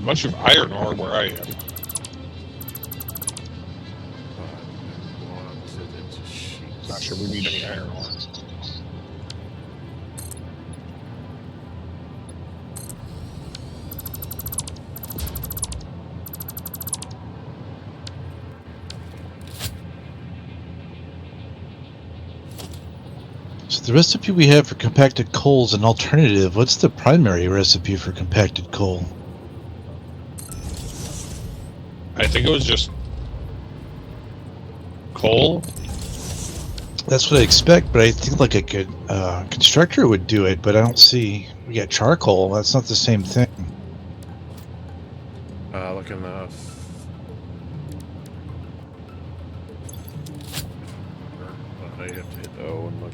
bunch of iron ore where I am. Not sure we need any iron ore. So the recipe we have for compacted coal is an alternative. What's the primary recipe for compacted coal? I think it was just coal. That's what I expect, but I think like a good constructor would do it, but I don't see. We got charcoal. That's not the same thing. Look enough. I have to hit O and look.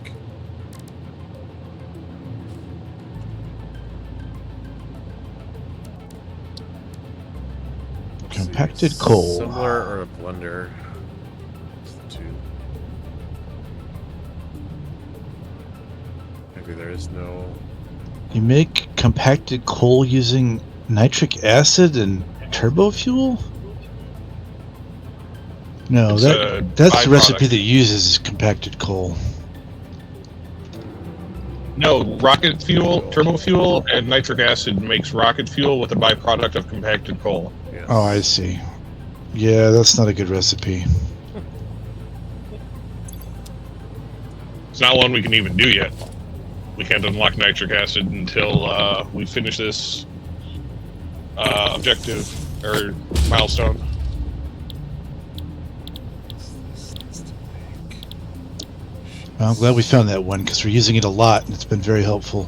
Compacted coal. Similar or a blender? Maybe there is no. You make compacted coal using nitric acid and turbo fuel? No, that's the recipe that uses compacted coal. No, rocket fuel, turbo fuel, and nitric acid makes rocket fuel with a byproduct of compacted coal. Yes. Oh, I see. Yeah, that's not a good recipe. It's not one we can even do yet. We can't unlock nitric acid until we finish this objective or milestone. Well, I'm glad we found that one because we're using it a lot and it's been very helpful.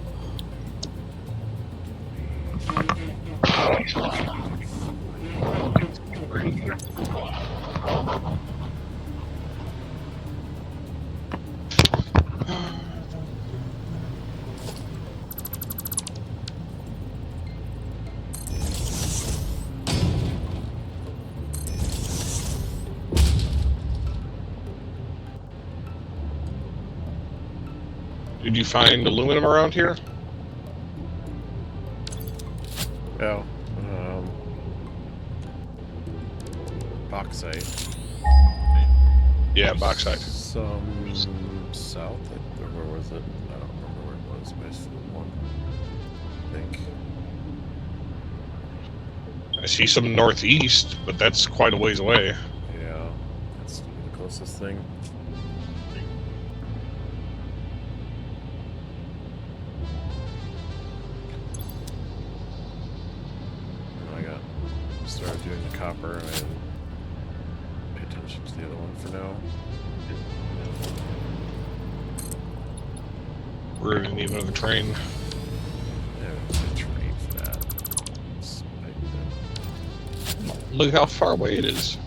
Did you find aluminum around here? No. Bauxite. Yeah, bauxite. Some south. Or where was it? I don't remember where it was. But I see one. I think. I see some northeast, but that's quite a ways away. Yeah, that's the closest thing. Started doing the copper and I didn't pay attention to the other one for now. We're gonna need another train. Yeah, a train for that. Look how far away it is.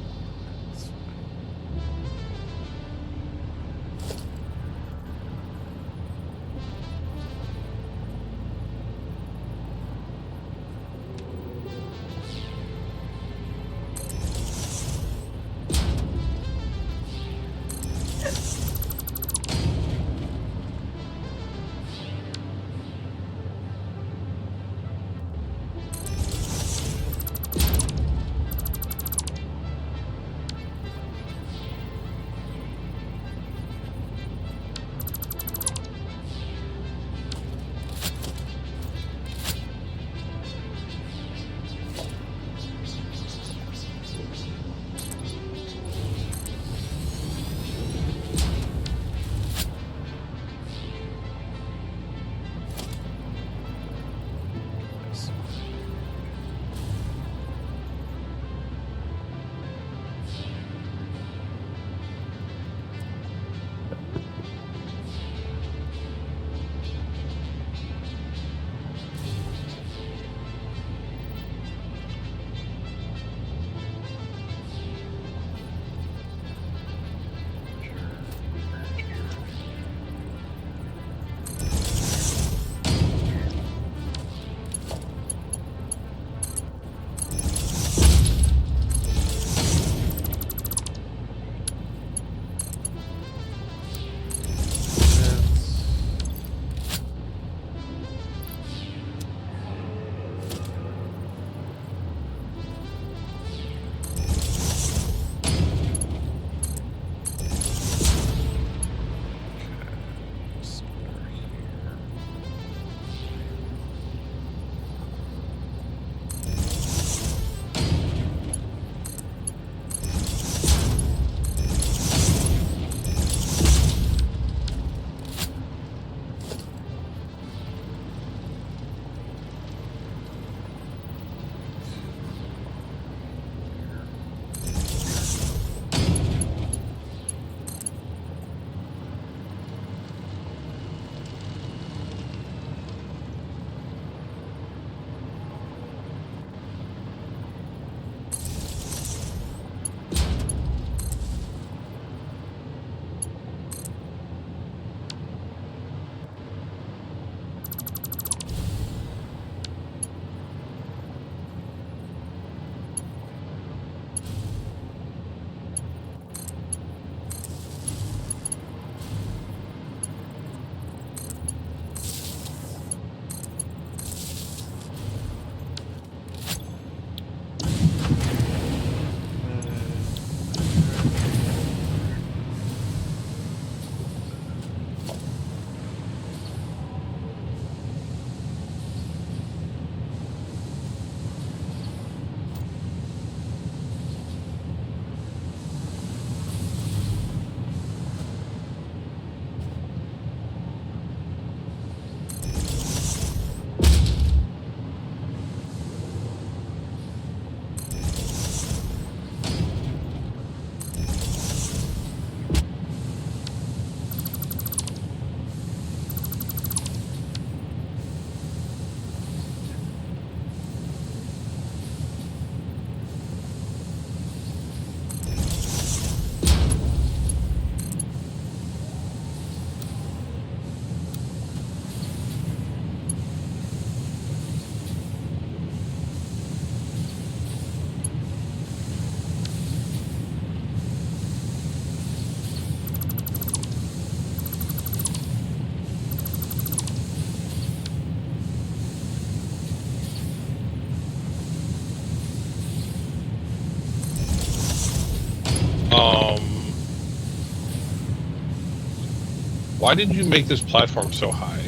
Why did you make this platform so high?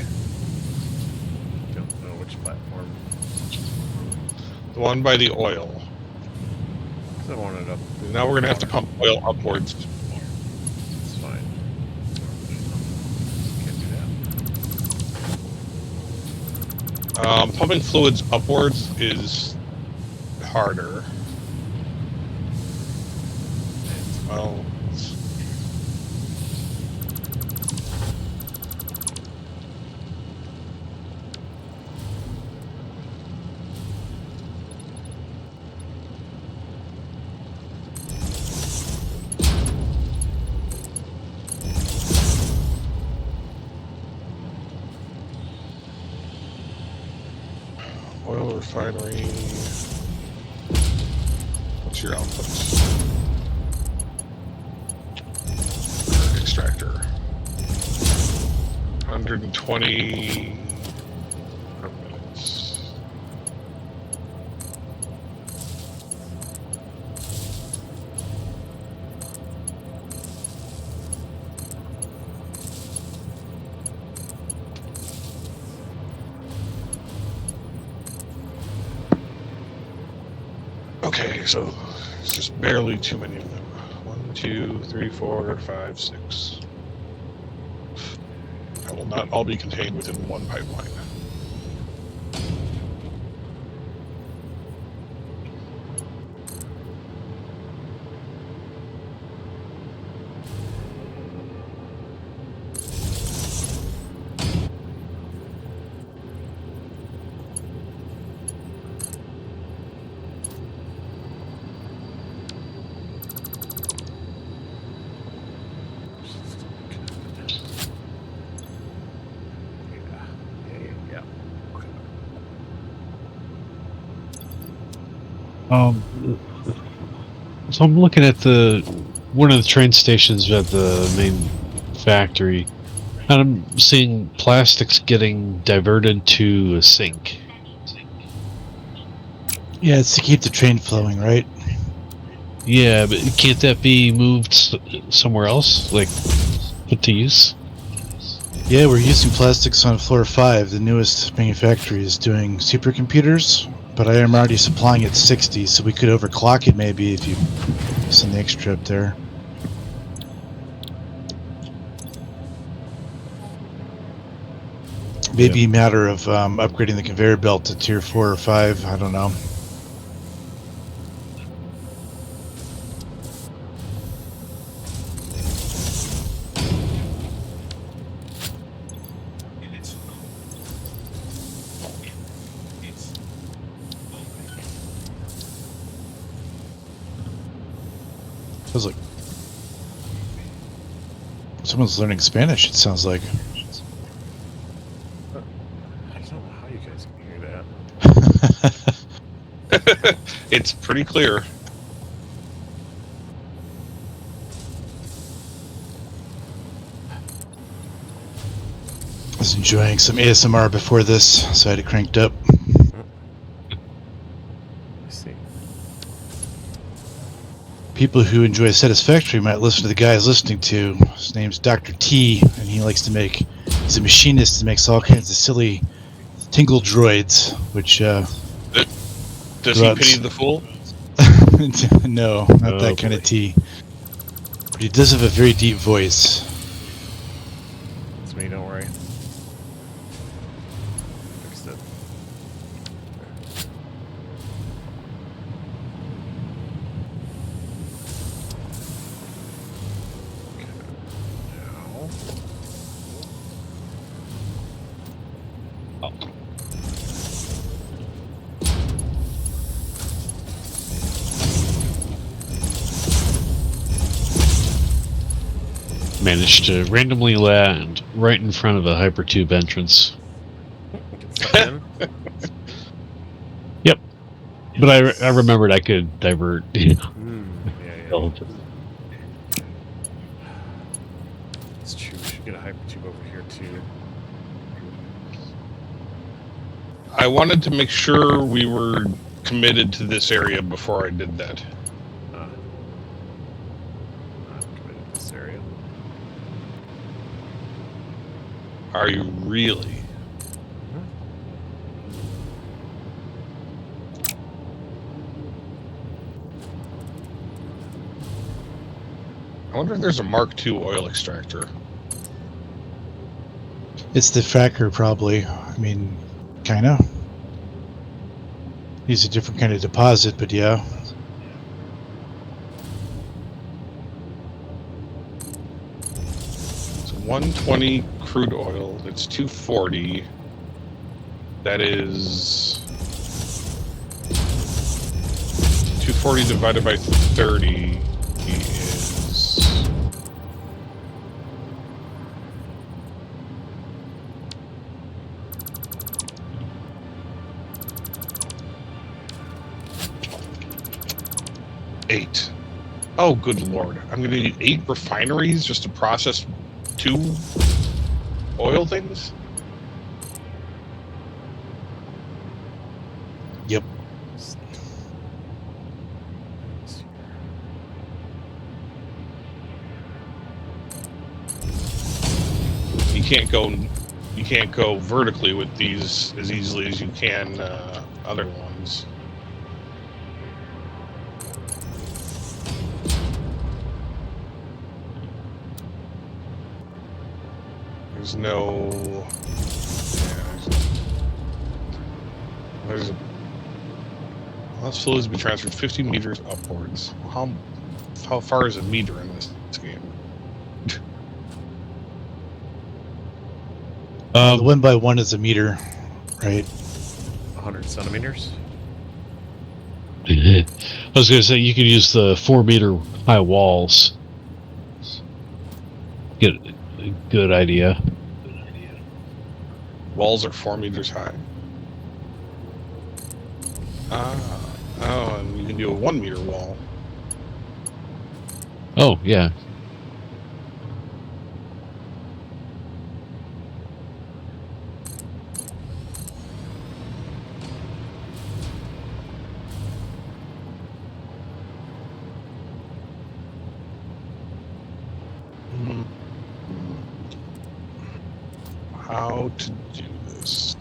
Don't know which platform. The one by the oil. I want it up. Now we're gonna have to pump oil upwards. It's fine. Can't do that. Pumping fluids upwards is harder. Well, oil refinery. What's your output? Extractor. 120 per minute. Okay, so it's just barely too many of them. 1, 2, 3, 4, 5, 6. That will not all be contained within one pipeline. Yeah. So I'm looking at one of the train stations at the main factory, and I'm seeing plastics getting diverted to a sink. Yeah, it's to keep the train flowing, right? Yeah, but can't that be moved somewhere else, like put to use? Yeah, we're using plastics on floor 5. The newest manufacturer is doing supercomputers, but I am already supplying at 60, so we could overclock it maybe if you send the extra up there. Maybe a matter of upgrading the conveyor belt to tier 4 or 5. I don't know. Feels like someone's learning Spanish, it sounds like. I don't know how you guys can hear that. It's pretty clear. I was enjoying some ASMR before this, so I had it cranked up. I see. People who enjoy Satisfactory might listen to the guy I was listening to. His name's Dr. T, and he likes to make... He's a machinist and makes all kinds of silly tingle droids, which... Does he pity the fool? No, not that kind of T. But he does have a very deep voice. It's me, don't worry. Fixed it. Managed to randomly land right in front of a hypertube entrance. Yep. But I remembered I could divert. Yeah. It's true. We should get a hypertube over here too. I wanted to make sure we were committed to this area before I did that. this area. Are you really? I wonder if there's a Mark II oil extractor. It's the fracker, probably. I mean, kinda. Use a different kind of deposit, but yeah. It's 120 crude oil. It's 240. That is 240 divided by 30 is 8. Oh, good lord. I'm going to need 8 refineries just to process 2 oil things? Yep. You can't go vertically with these as easily as you can other ones. There's no. There's a. Unless fluids be transferred 50 meters upwards. How far is a meter in this game? The 1x1 is a meter, right? 100 centimeters. I was going to say you could use the 4-meter high walls. Get a good idea. Walls are 4 meters high. Oh, and you can do a 1 meter wall. Oh, yeah. How to do this?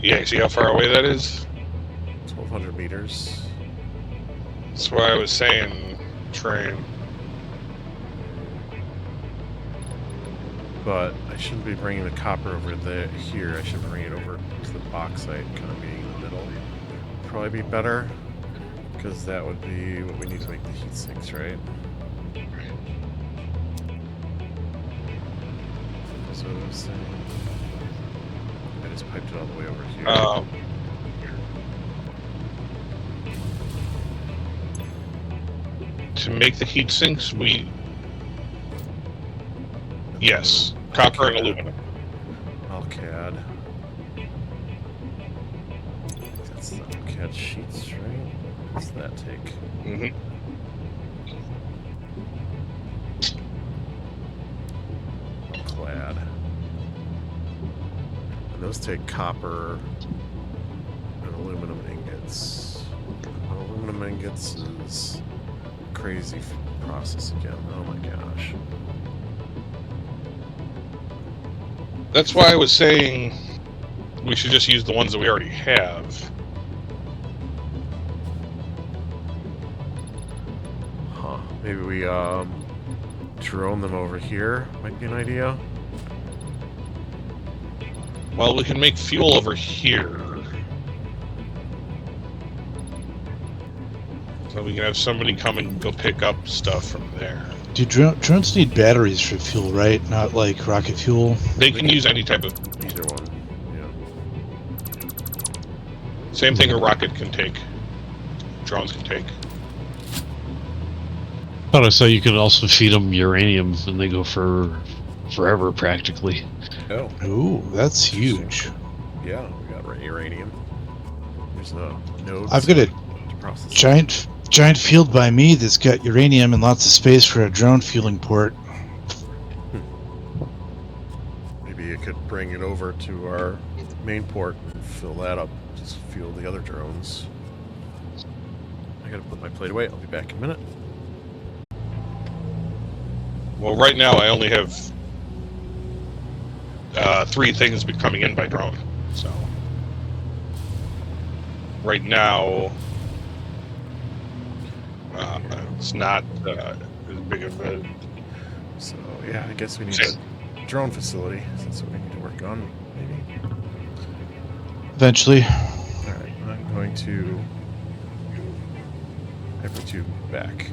Yeah, see how far away that is? 1,200 meters. That's why I was saying train. But I shouldn't be bringing the copper over there here. I should bring it over to the bauxite, kind of being in the middle. Probably be better, because that would be what we need to make the heat sinks, right? what I was saying. I just piped it all the way over here. To make the heat sinks, yes, copper and aluminum. Alclad. That's the Alclad sheets, right? What's that take? Mm-hmm. Alclad. And those take copper and aluminum ingots. And aluminum ingots is a crazy process again. Oh my gosh. That's why I was saying we should just use the ones that we already have. Huh. Maybe we drone them over here. Might be an idea. Well, we can make fuel over here. So we can have somebody come and go pick up stuff from there. Do drones need batteries for fuel, right? Not like rocket fuel? They can use any type of... Either one. Yeah. Same thing a rocket can take. Drones can take. Thought I saw you could also feed them uranium and they go for forever practically. Oh. Ooh, that's huge. Yeah, we got uranium. There's no nodes. I've got a to process. giant field by me that's got uranium and lots of space for a drone fueling port. Maybe you could bring it over to our main port and fill that up. Just fuel the other drones. I gotta put my plate away. I'll be back in a minute. Well, right now I only have 3 things coming in by drone. So right now it's not as big of a... So yeah, I guess we need a drone facility. So that's what we need to work on, maybe. Eventually. Alright, I'm going to hypertube back.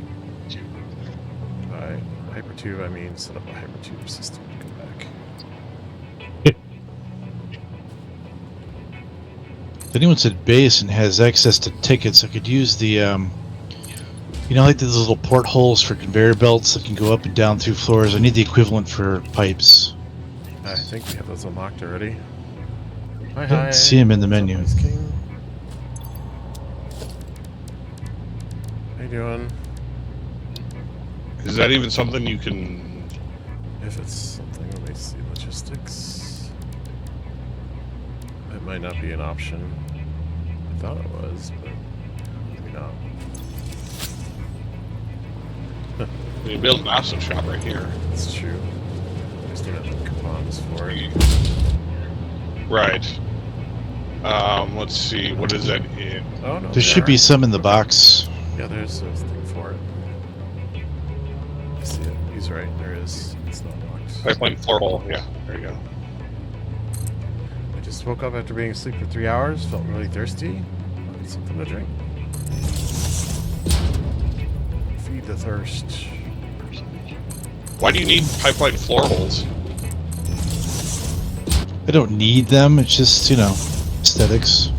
By hypertube, I mean set up a hypertube system to go back. If anyone's at base and has access to tickets, I could use the, you know, like those little portholes for conveyor belts that can go up and down through floors. I need the equivalent for pipes. I think we have those unlocked already. Hi, I hi. didn't see them in the menu. What's up, Ice King? How you doing? Is that even something you can... If it's something, let me see logistics. It might not be an option. I thought it was, but maybe not. We can build an awesome shop right here. That's true. I just don't have the coupons for it. Right. Let's see. What is that in? Oh no. There should be some in the box. Yeah, there's a thing for it. I see it. He's right. There is. It's not locked. Pipeline floor hole. Yeah. There you go. I just woke up after being asleep for 3 hours. Felt really thirsty. Wanted something to drink. Feed the thirst. Why do you need pipeline floor holes? I don't need them, it's just, you know, aesthetics.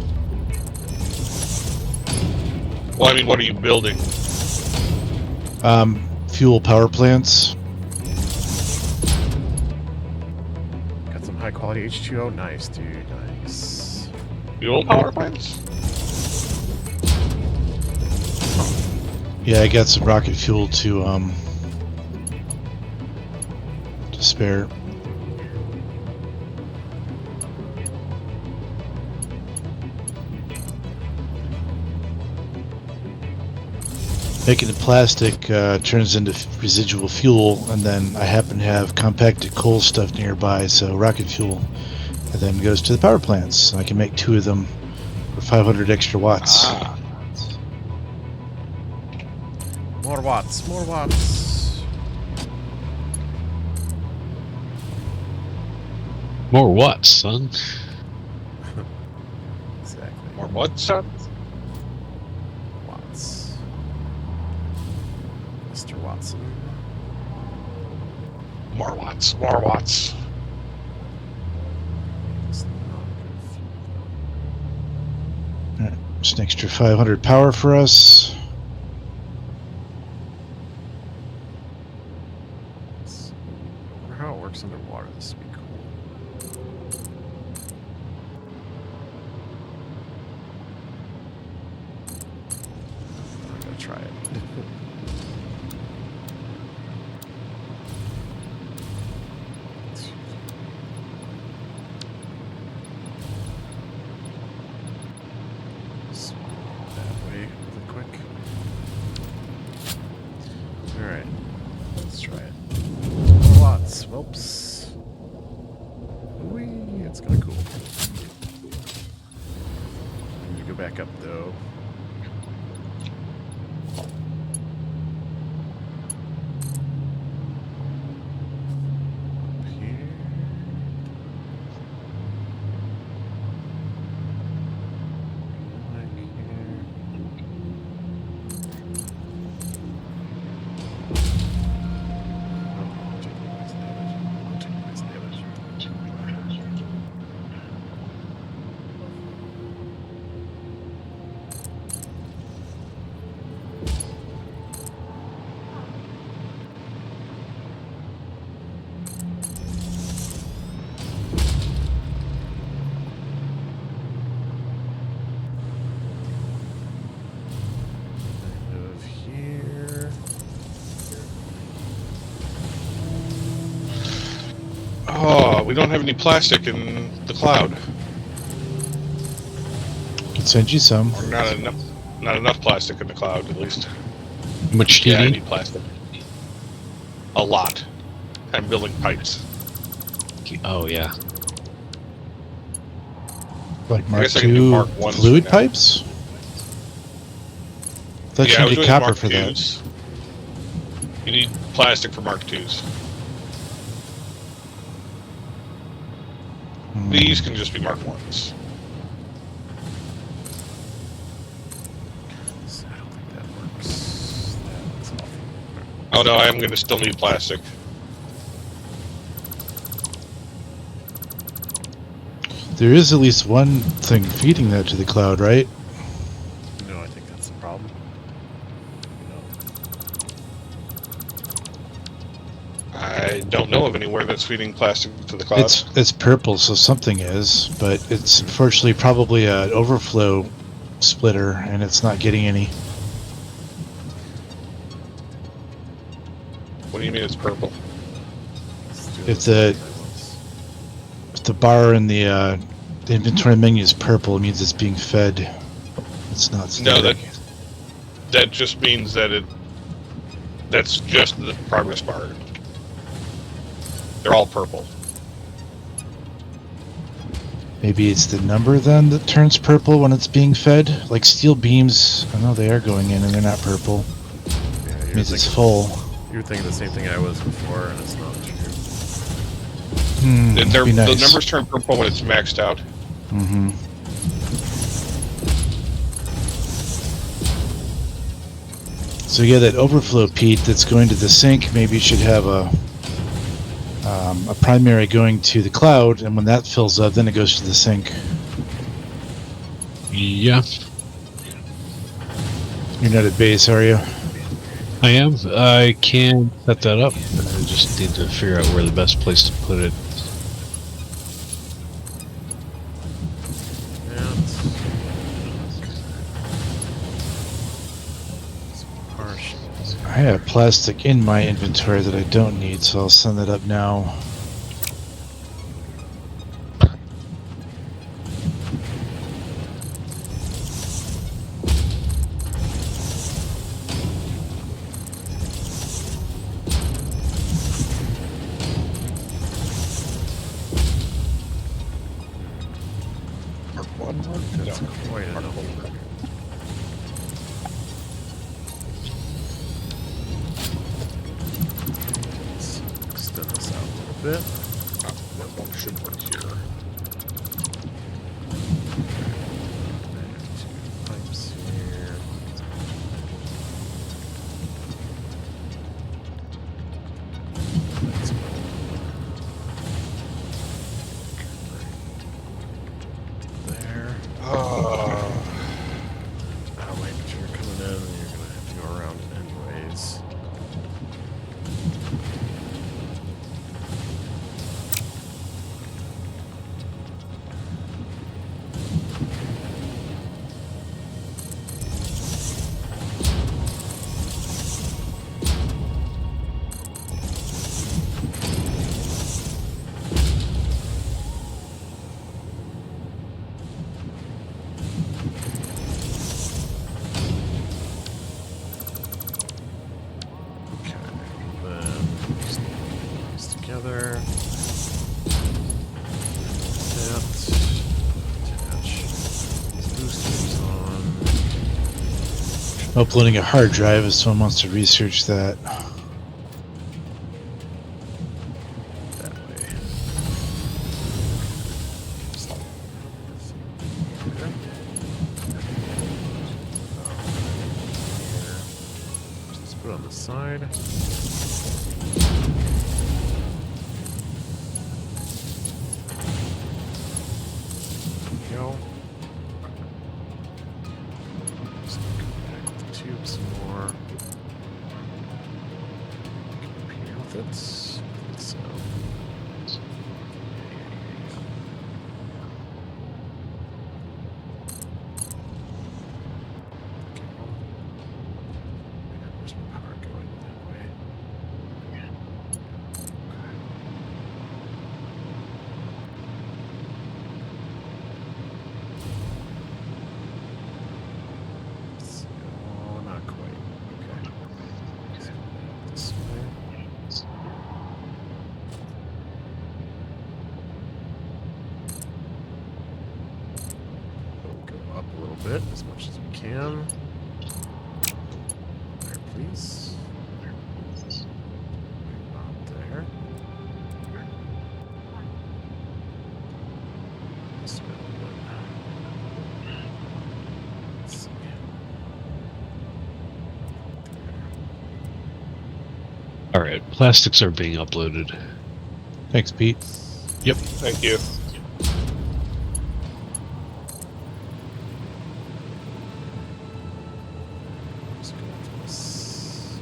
Well, I mean, what are you building? Fuel power plants. Got some high quality H2O. Nice, dude. Nice. Fuel power plants? Yeah, I got some rocket fuel to spare. Making the plastic turns into residual fuel, and then I happen to have compacted coal stuff nearby, so rocket fuel, and then goes to the power plants. I can make 2 of them for 500 extra watts. Ah. More watts. More watts. More what, son? Exactly. More what, son? Watts. Mr. Watson. More watts. More watts. Just an extra 500 power for us. I wonder how it works underwater. This would be cool. I'm gonna try it. That way, really quick. Alright, let's try it. Lots. Whoops. Whee, it's kind of cool. I need to go back up though. Up here. Back here. Oh, taking less damage. Taking less damage. Kind of here. Oh, we don't have any plastic in the cloud. Could send you some. Or not enough. Not enough plastic in the cloud, at least. How much do you Yeah, I need? need plastic. A lot. I'm building pipes. Oh, yeah. Like Mark guess I can do II Mark I's fluid for now. pipes? Thought Yeah, I you was needed doing copper Mark for that. IIs. You need plastic for Mark IIs. Hmm. These can just be Mark I's. I don't think that works. That's awful. Oh no, I am going to still need plastic. There is at least one thing feeding that to the cloud, right? No, I think that's the problem. I don't know of anywhere that's feeding plastic to the cloud. It's purple, so something is, but it's unfortunately probably an overflow splitter, and it's not getting any. What do you mean it's purple? If the bar in the inventory menu is purple, it means it's being fed. It's not No, static. that just means that that's just the progress bar. They're all purple. Maybe it's the number then that turns purple when it's being fed. Like steel beams, I know they are going in and they're not purple. Yeah, It means it's full. you were thinking the same thing I was before, and it's not true. Be nice. The numbers turn purple when it's maxed out. Mm-hmm. So yeah, that overflow Pete that's going to the sink, maybe you should have a primary going to the cloud, and when that fills up, then it goes to the sink. Yeah, You're not at base, are you? I am. I can set that up. I just need to figure out where the best place to put it. Yeah, it's harsh. I have plastic in my inventory that I don't need, so I'll send that up now. Mark 1, Mark 2. That's quite a number. Let's extend this out a little bit. That one should work here. Two pipes here. Let's go. There. together. Attach these boosters on. Uploading a hard drive if someone wants to research that. That way. Just put it on the side. There we go. Just come back with the tube some more. Compare with it. So. Where's my power going that way? So, not quite. Okay. So, this way. We'll go up a little bit as much as we can. There, please. About there. This way a little bit. Let's see. Alright, plastics are being uploaded. Thanks, Pete. Yep. Thank you. Just go to this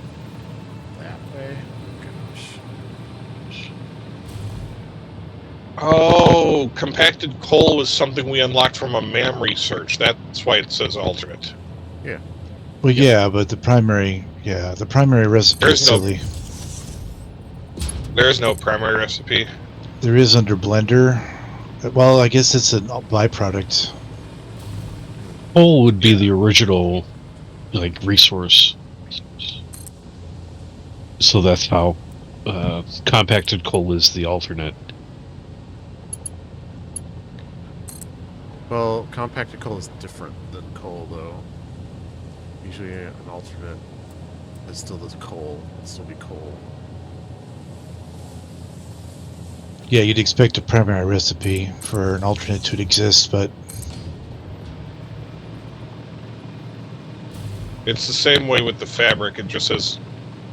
that way. Gosh. Oh, compacted coal was something we unlocked from a MAM research. That's why it says alternate. Well, yeah, but the primary recipe There's is no- silly. There is no primary recipe. There is under Blender. Well, I guess it's a byproduct. Coal would be the original, like, resource. So that's how compacted coal is the alternate. Well, compacted coal is different than coal, though. Usually an alternate is still this coal. It'll still be coal. Yeah, you'd expect a primary recipe for an alternate to exist, but It's the same way with the fabric. It just says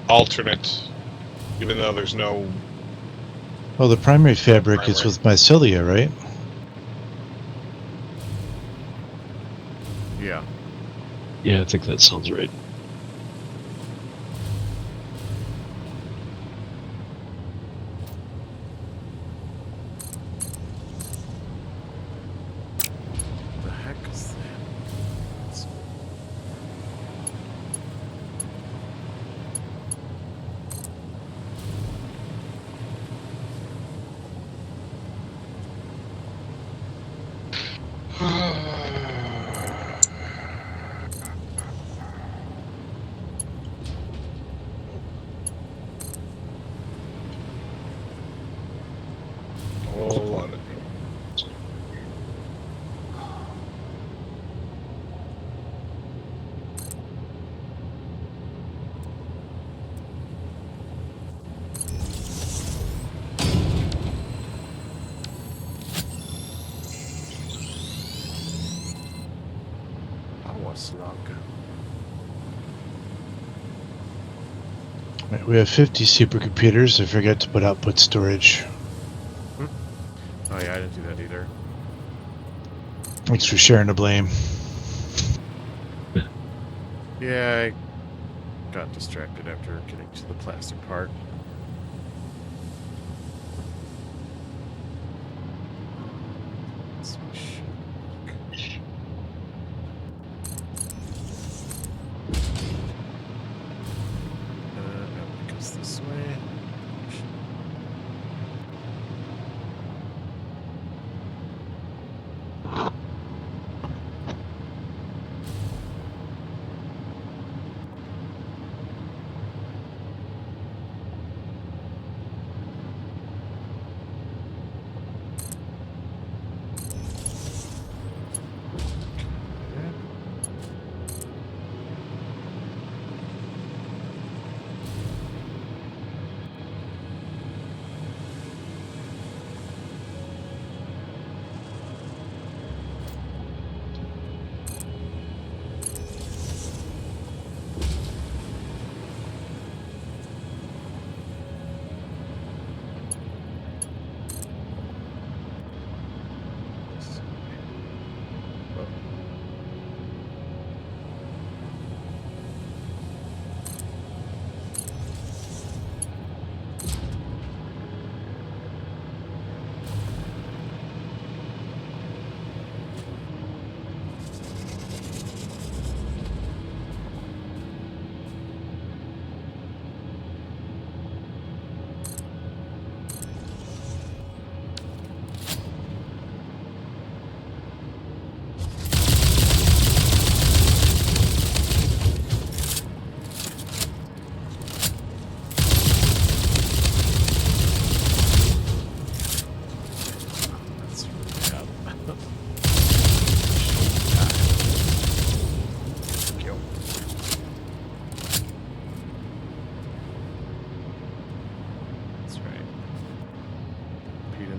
alternate, even though there's no. well, the primary fabric is Primary. with mycelia, right? Yeah. Yeah, I think that sounds right. The heck is that? It's- Hold on. Power slug. Right, we have 50 supercomputers. I forgot to put output storage. Oh yeah, I didn't do that either. Thanks for sharing the blame. Yeah, I got distracted after getting to the plastic part. So we should work. That goes this way.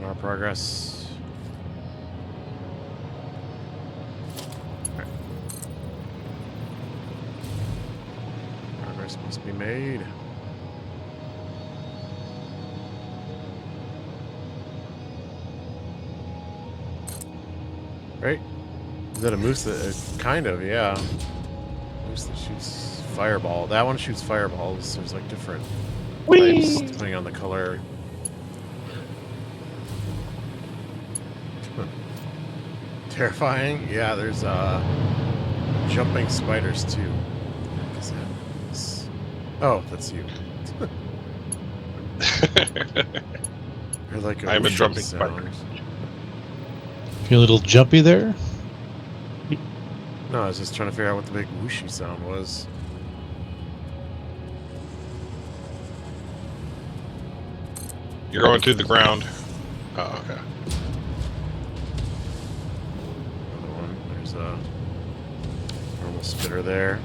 our progress. Alright. Progress must be made. Right? Is that a moose that... kind of, yeah. Moose that shoots fireball. That one shoots fireballs. There's like different types depending on the color. Terrifying? Yeah, there's jumping spiders too. What is that? Oh, that's you. Or like a I'm a whooshing jumping sound. spider. Feel a little jumpy there? No, I was just trying to figure out what the big whooshy sound was. You're going through the ground. Oh, okay. Another one. There's a normal spitter there.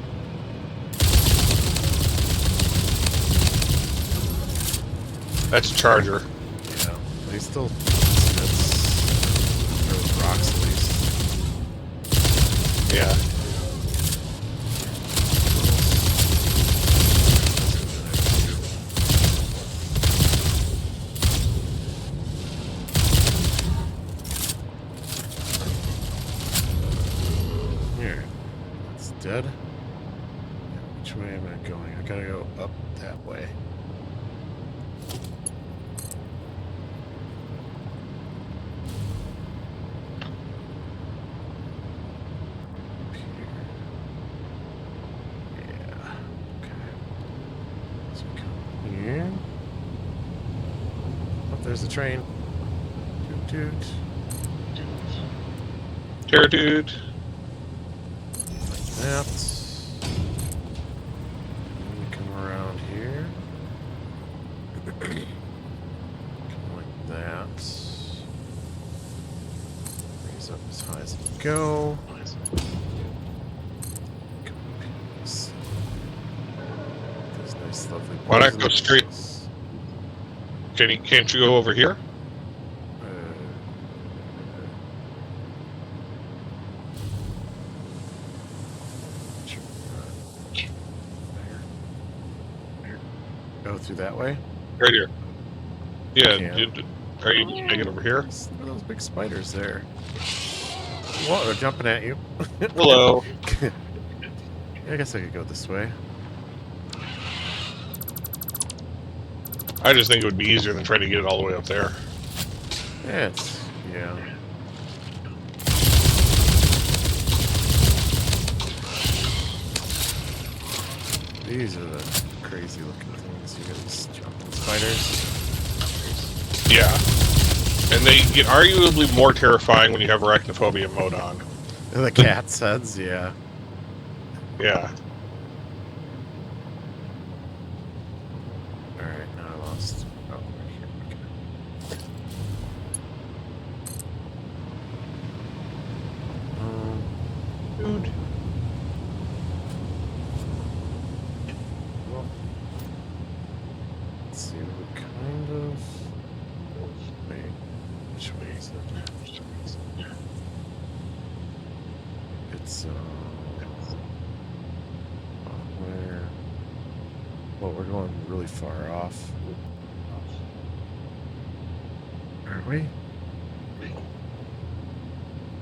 That's a charger. Yeah, but he still throws rocks at least. Yeah. Here. It's dead. Which way am I going? I gotta go up that way. Up here. Yeah. Okay. So we come here. Oh, there's the train. Toot toot. Terror dude. That. And we come around here. Come like that. Raise up as high as it can go. Come up here. These nice, lovely. Why not go poison straight? apples. Can't you go over here? Go through that way? Right here. Yeah. Yeah. Are you make it over here? Look at those big spiders there. Whoa, they're jumping at you. Hello. I guess I could go this way. I just think it would be easier than trying to get it all the way up there. Yeah, it's... yeah. These are the crazy looking things. You got these jumping spiders. Yeah. And they get arguably more terrifying when you have arachnophobia mode on. And the cat's heads, yeah. Yeah. Alright, now I lost. Oh, right here. Okay. Dude. Well, let's see, what kind of... Wait, which way is it? It's, where... Well, we're going really far off. Aren't we?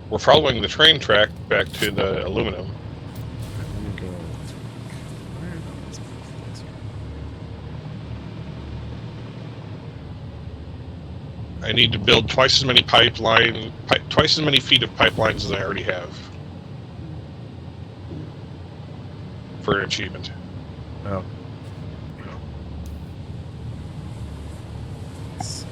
We're following the train track back to the aluminum. Let me go... Where are those things? I need to build twice as many twice as many feet of pipelines as I already have for an achievement. Oh. Let's see.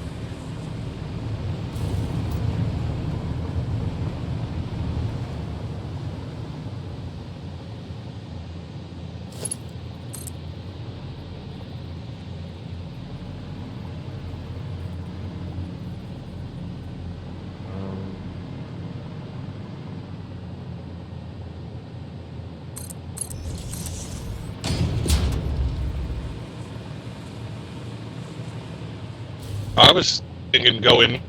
I was thinking go in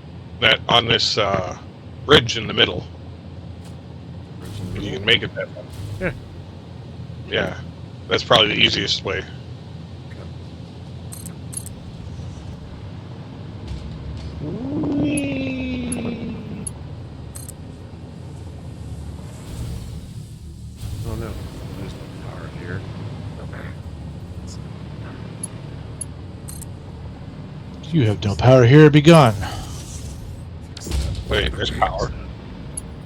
on this bridge in the middle. If you can make it that way. Yeah. Yeah, that's probably the easiest way. Oh no, there's no power here. You have no power here. Be gone. Wait, there's power.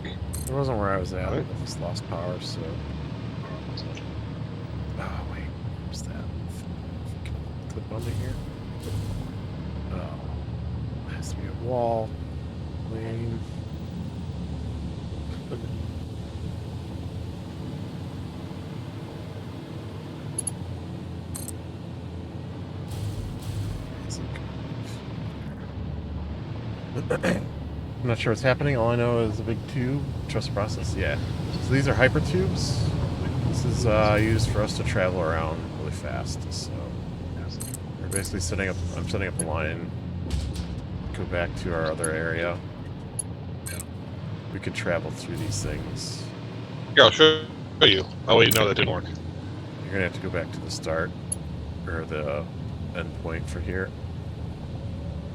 It wasn't where I was at. I just lost power, so. Oh, wait. What's that? Clip under here? Oh. It has to be a wall. Lane. I'm not sure what's happening. All I know is a big tube. Trust the process. Yeah. So these are hypertubes. This is used for us to travel around really fast. So we're basically setting up. I'm setting up a line. Go back to our other area. We could travel through these things. Here, I'll show you. Oh wait, no, that didn't work. You're gonna have to go back to the start or the end point for here.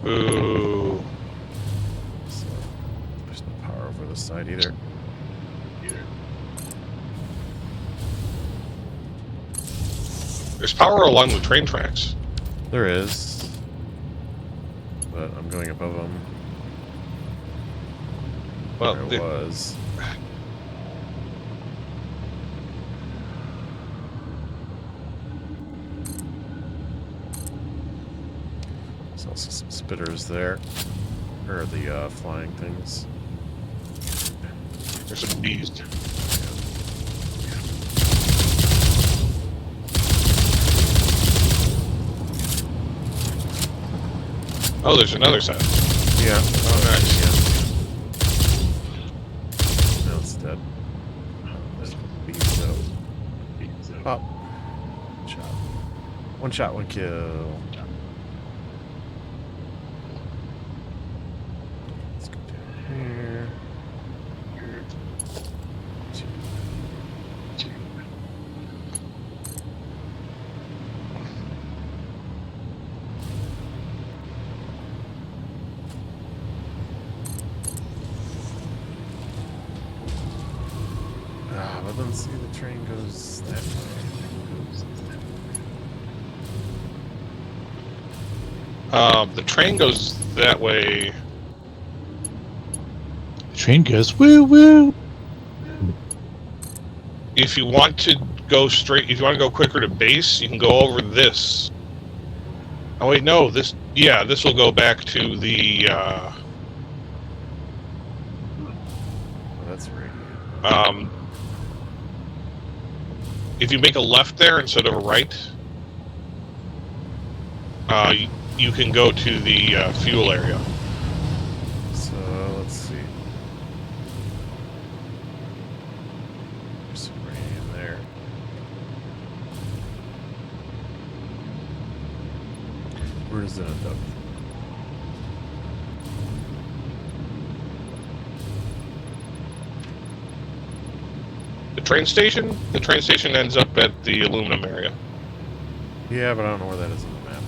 Ooh. So there's no power over this side either. There's power along the train tracks. There is, but I'm going above them. Well, There was. There's also some spitters there, or the flying things. there's some bees. Oh, there's another side. Yeah. Oh, nice. Yeah. No, it's dead. There's bees though. Oh. Shot. One shot, one kill. Let's go down here. But then see the train goes that way. The train goes that way. The train goes woo woo. If you want to go straight, if you want to go quicker to base, you can go over this. Oh wait, no, this will go back to the Oh, that's right. if you make a left there instead of a right, you can go to the fuel area. So let's see. There's some uranium there. Where does it end up? The train station? The train station ends up at the aluminum area. Yeah, but I don't know where that is on the map.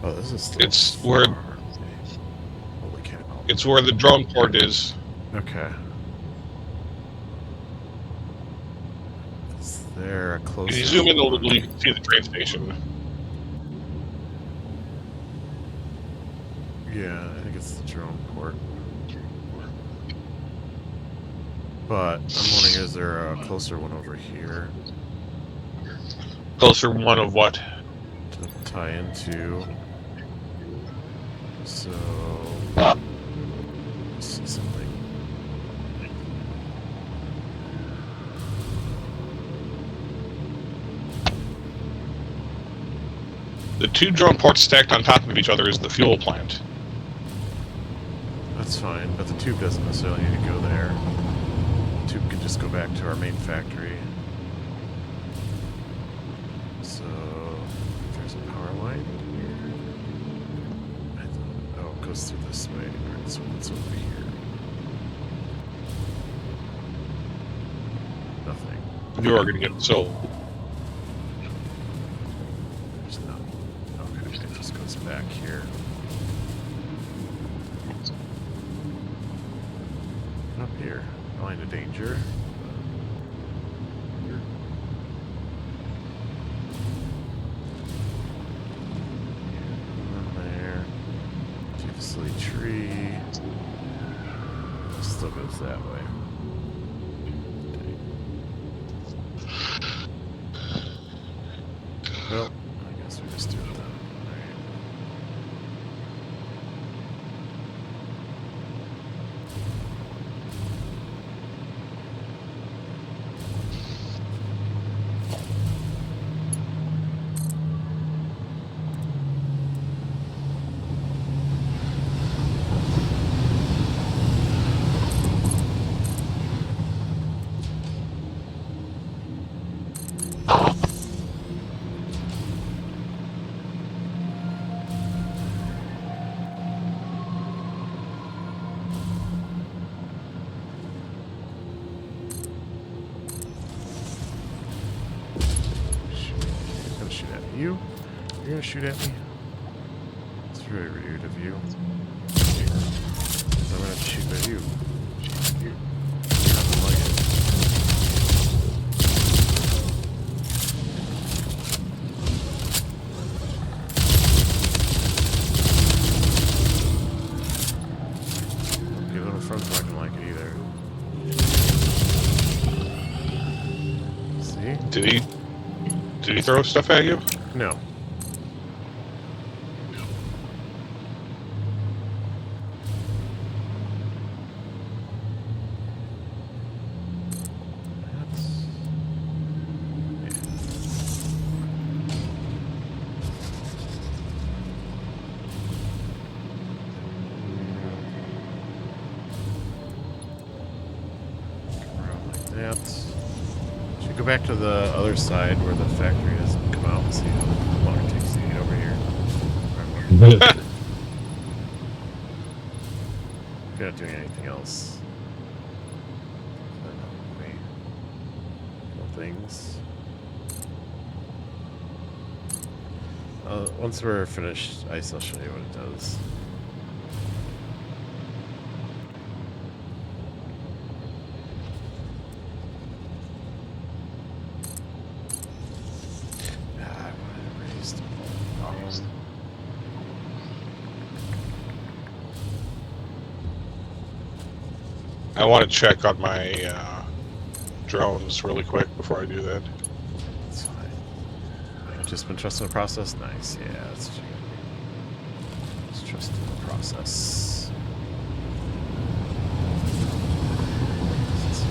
Oh, this is still It's where Holy cow. it's where the drone port is. Okay. Is there a close? If you zoom in a little, you can see the train station. Yeah, I think it's the drone port. But I'm wondering, is there a closer one over here Closer one of what? to tie into? So, let's see something. The two drone ports stacked on top of each other is the fuel plant. That's fine, but the tube doesn't necessarily need to go there. The tube can just go back to our main factory. So, there's a power line here. Oh, goes through this way. Alright, so what's over here? Nothing. You are going to get sold. There's none. Okay, it just goes back here. And up here. Line of danger. Tree still goes that way. Well, I guess we just do it then. You? You're gonna shoot at me? It's very rude of you. I'm gonna shoot at you. Shoot at you. I don't like it. Your little friend's not gonna like it either. See? Did he throw stuff at you? No. Should go back to the other side where the factory is and come out and see how long it takes to get over here. We're not doing anything else. Wait. Couple things. Once we're finished ice, I'll show you what it does. I want to check on my drones really quick before I do that. That's fine. I've just been trusting the process. Nice. Yeah, let's trust in the process.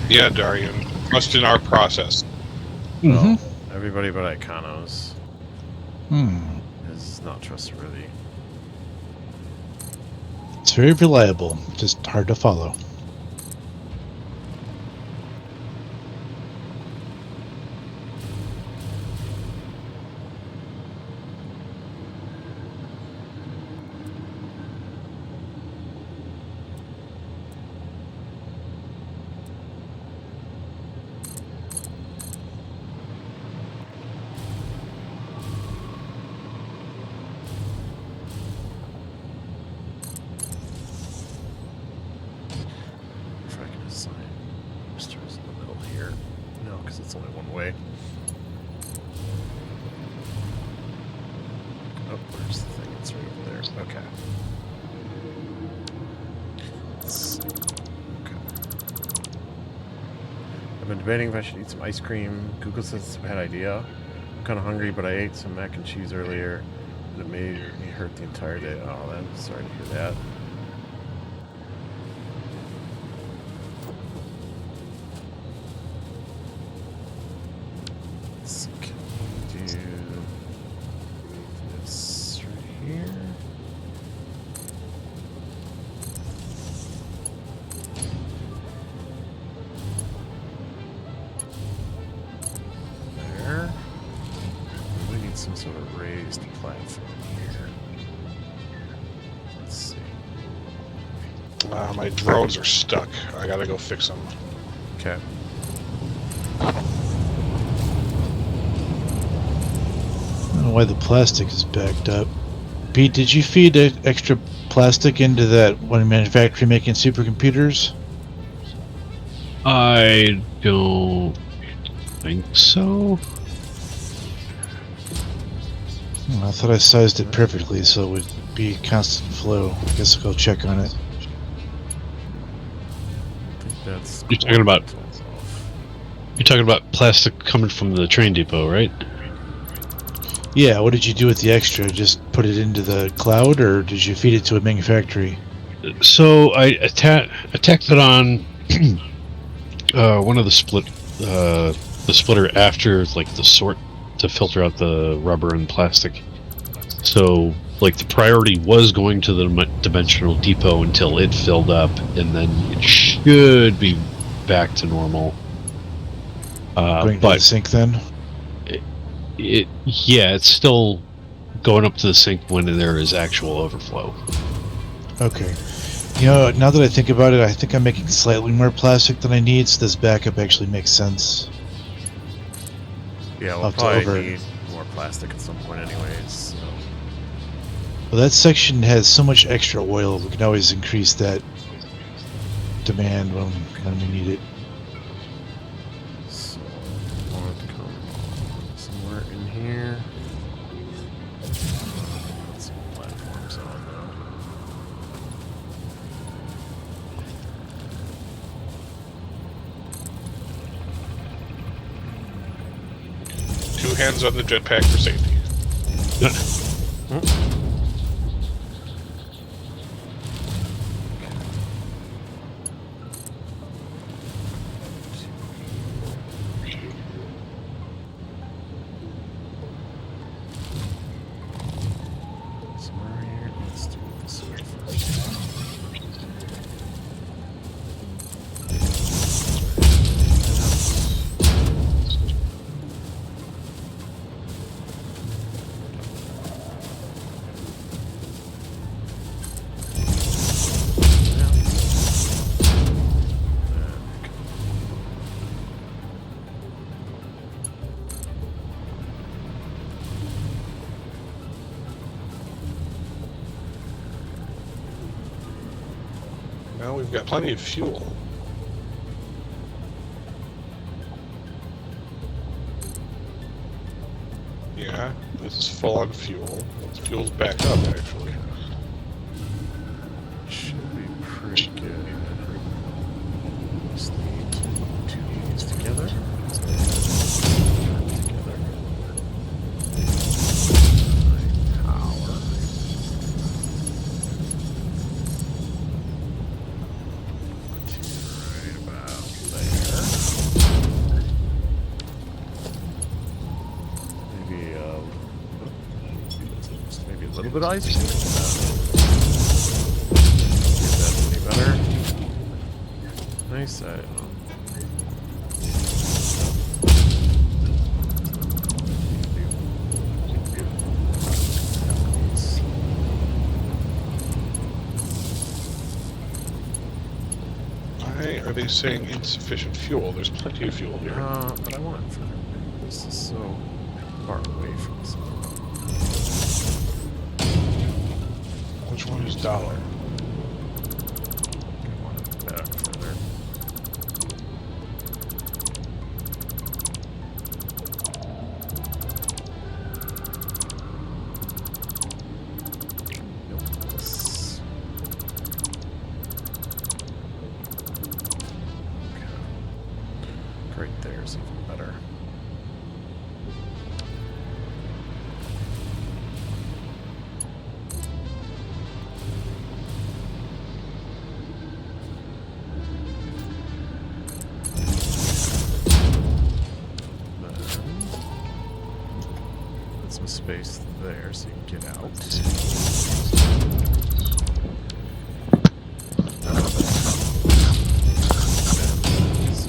Yeah, Darian. Trust in our process. Well, everybody but Iconiu's Hmm. is not trustworthy. It's very reliable, just hard to follow. It's only one way. Oh, where's the thing? It's right over there. Okay. Let's see. Okay. I've been debating if I should eat some ice cream. Google says it's a bad idea. I'm kind of hungry, but I ate some mac and cheese earlier. It made me hurt the entire day. Oh, I'm sorry to hear that. Some sort of raised platform here. Let's see. My drones are stuck. I gotta go fix them. Okay. I don't know why the plastic is backed up. Pete, did you feed extra plastic into that one manufacturer making supercomputers? I don't think so. I thought I sized it perfectly so it would be constant flow. I guess I'll go check on it. I think that's. You're talking about- off. You're talking about plastic coming from the train depot, right? Yeah, what did you do with the extra? Just put it into the cloud, or did you feed it to a manufactory? So I attacked it on one of the splitter after like the sort to filter out the rubber and plastic. So like the priority was going to the dimensional depot until it filled up, and then it should be back to normal. Going to the But sink then? it's still going up to the sink when there is actual overflow. Okay. You know, now that I think about it, I think I'm making slightly more plastic than I need, so this backup actually makes sense. Yeah, we'll Up to probably over. need more plastic at some point, anyways. So. Well, that section has so much extra oil, we can always increase that demand when we need it. So, I want it to come somewhere in here. Put some platforms on though. Two hands on the jetpack for safety. Somewhere here. Let's do it this way first. Well, we've got plenty of fuel. Yeah, this is full on fuel. This fuel's back up, actually. Should be pretty good. Just need two of these together. Power. Right about there. Maybe a little bit of ice. Get that any better. Nice. I don't know. Why are they saying insufficient fuel? There's plenty of fuel here. But I want it for this is so far away from this. Which one is dollar? I want it back further. Nope. This. Okay. Right there is even better. Put some space there so you can get out. So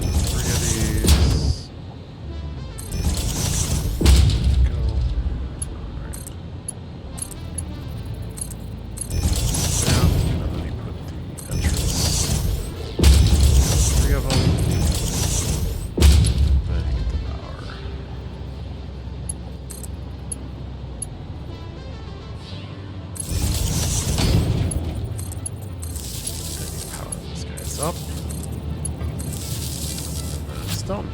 3 of these. Go. Alright. Now, let me put the entrance up. And it's done.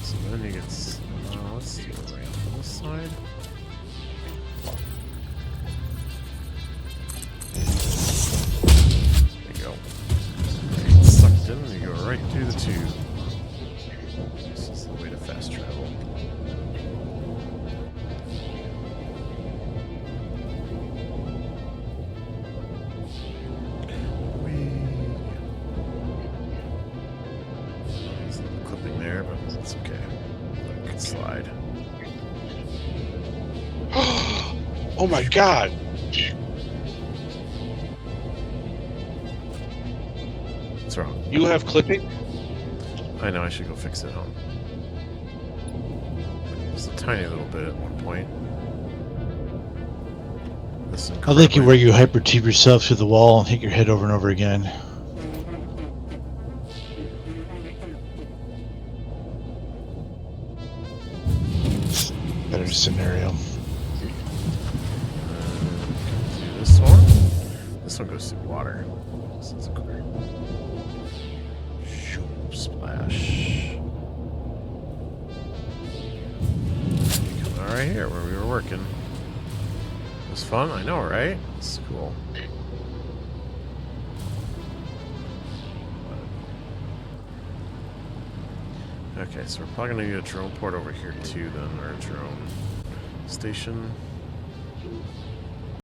So then you get... let's do it right on this side. There you go. Get sucked in and you go right through the tube. This is the way to fast travel. There's a little clipping there, but that's okay. Let it slide. Oh my god! What's wrong? You have clipping? I know I should go fix it, huh? Just a tiny little bit at one point. This I like it where you hypertube yourself through the wall and hit your head over and over again. Better scenario. Do this one. This one goes through water. So it's clear. Shoop, splash. Coming out right here where we were working. It was fun, I know, right? It's cool. Okay, so we're probably gonna need a drone port over here too then, or a drone station.